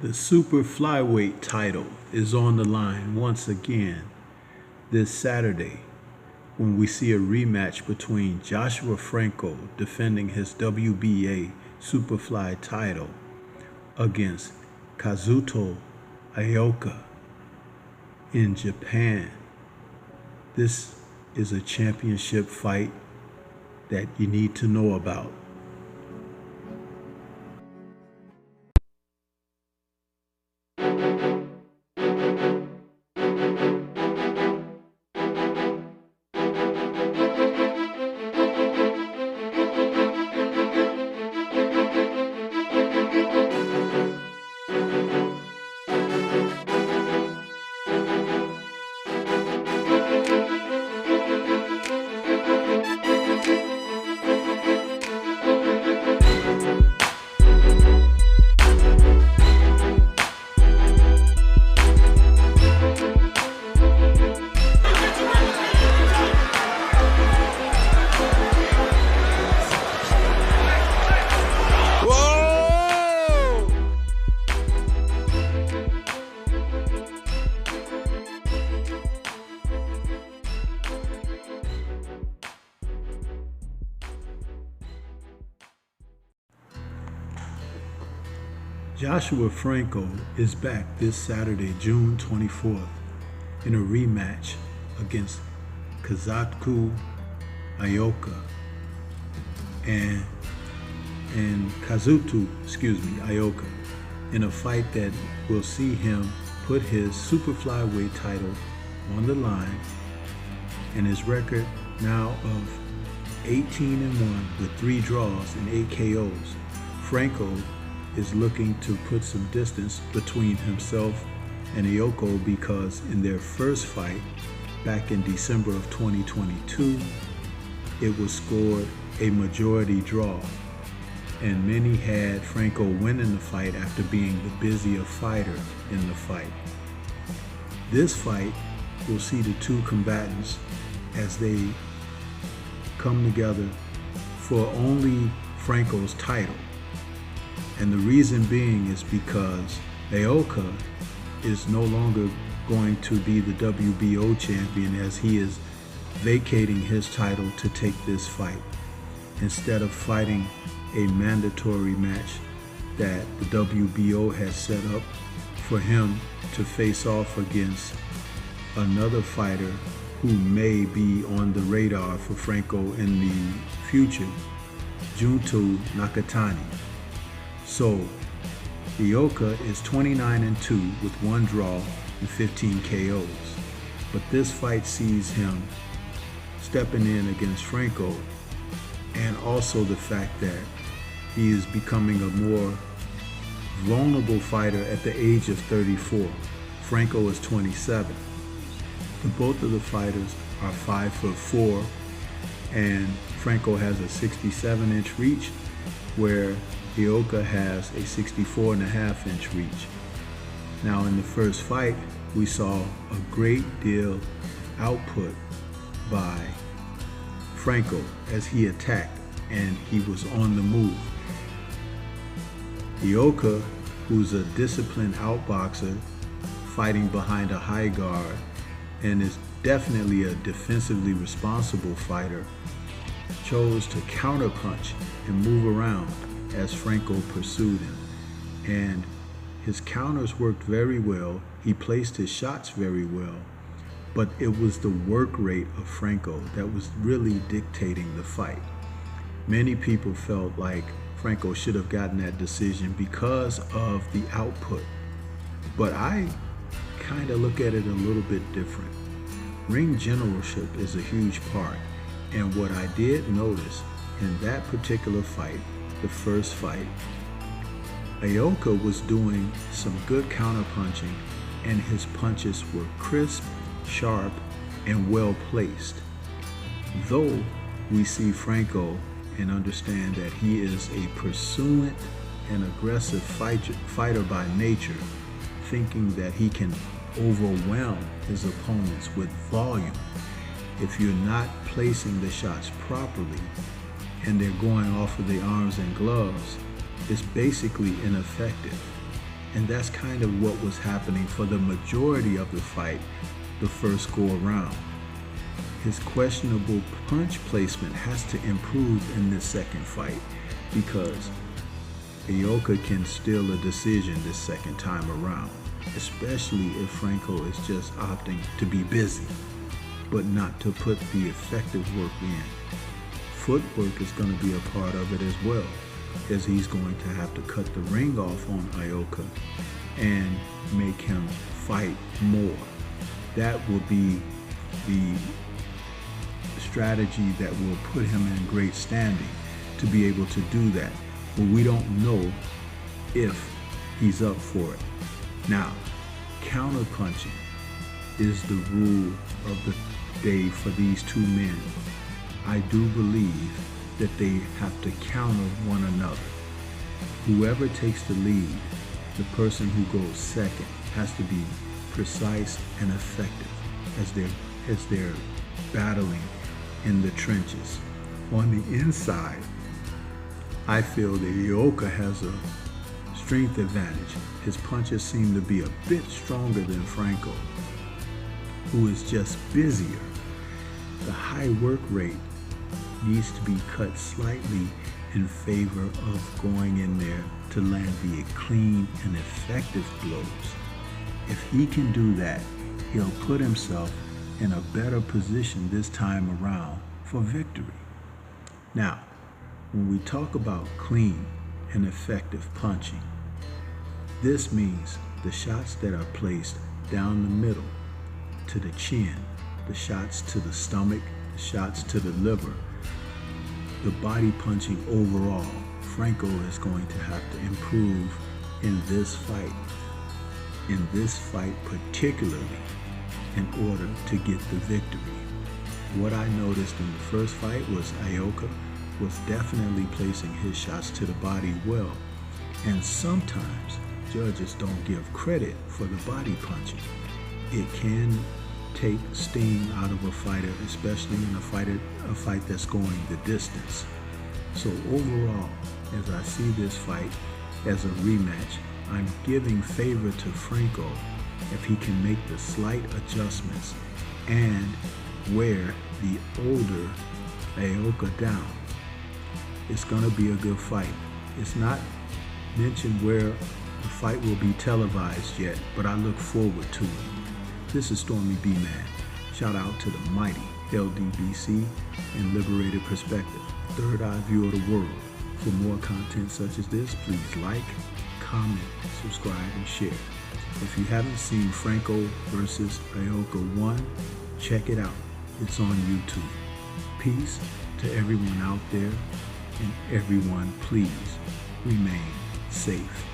The super flyweight title is on the line once again this Saturday when we see a rematch between Joshua Franco defending his WBA Superfly title against Kazuto Ioka in Japan. This is a championship fight that you need to know about. Joshua Franco is back this Saturday, June 24th, in a rematch against Kazuto Ioka and Ioka in a fight that will see him put his super flyweight title on the line, and his record now of 18-1 with 3 draws and 8 KOs. Franco is looking to put some distance between himself and Ioka because in their first fight back in December of 2022, it was scored a majority draw, and many had Franco winning the fight after being the busier fighter in the fight. This fight will see the two combatants as they come together for only Franco's title. And the reason being is because Ioka is no longer going to be the WBO champion, as he is vacating his title to take this fight instead of fighting a mandatory match that the WBO has set up for him to face off against another fighter who may be on the radar for Franco in the future, Junto Nakatani. So, Ioka is 29-2 with 1 draw and 15 KOs. But this fight sees him stepping in against Franco, and also the fact that he is becoming a more vulnerable fighter at the age of 34. Franco is 27. Both of the fighters are 5'4", and Franco has a 67-inch reach, where Ioka has a 64.5-inch reach. Now in the first fight, we saw a great deal output by Franco as he attacked and he was on the move. Ioka, who's a disciplined outboxer, fighting behind a high guard and is definitely a defensively responsible fighter, chose to counterpunch and move around as Franco pursued him. And his counters worked very well. He placed his shots very well, but it was the work rate of Franco that was really dictating the fight. Many people felt like Franco should have gotten that decision because of the output, but I kind of look at it a little bit different. Ring generalship is a huge part, and what I did notice in that particular fight, the first fight, Ioka was doing some good counterpunching, and his punches were crisp, sharp, and well placed. Though we see Franco and understand that he is a pursuant and aggressive fighter by nature, thinking that he can overwhelm his opponents with volume. If you're not placing the shots properly, and they're going off of the arms and gloves, is basically ineffective. And that's kind of what was happening for the majority of the fight the first go around. His questionable punch placement has to improve in this second fight because Ioka can steal a decision this second time around, especially if Franco is just opting to be busy, but not to put the effective work in. Footwork is going to be a part of it as well, as he's going to have to cut the ring off on Ioka and make him fight more. That will be the strategy that will put him in great standing to be able to do that. But we don't know if he's up for it. Now, counterpunching is the rule of the day for these two men. I do believe that they have to counter one another. Whoever takes the lead, the person who goes second, has to be precise and effective as they're battling in the trenches. On the inside, I feel that Ioka has a strength advantage. His punches seem to be a bit stronger than Franco, who is just busier. The high work rate needs to be cut slightly in favor of going in there to land the clean and effective blows. If he can do that, he'll put himself in a better position this time around for victory. Now, when we talk about clean and effective punching, this means the shots that are placed down the middle to the chin, the shots to the stomach, the shots to the liver, the body punching overall. Franco is going to have to improve in this fight particularly, in order to get the victory. What I noticed in the first fight was Ioka was definitely placing his shots to the body well, and sometimes judges don't give credit for the body punching. It can take steam out of a fighter, especially in a fight that's going the distance. So overall, as I see this fight as a rematch, I'm giving favor to Franco if he can make the slight adjustments and wear the older Ioka down. It's going to be a good fight. It's not mentioned where the fight will be televised yet, but I look forward to it. This is Stormy B-Man. Shout out to the mighty LDBC and Liberated Perspective, third eye view of the world. For more content such as this, please like, comment, subscribe, and share. If you haven't seen Franco versus Ioka 1, check it out. It's on YouTube. Peace to everyone out there, and everyone please remain safe.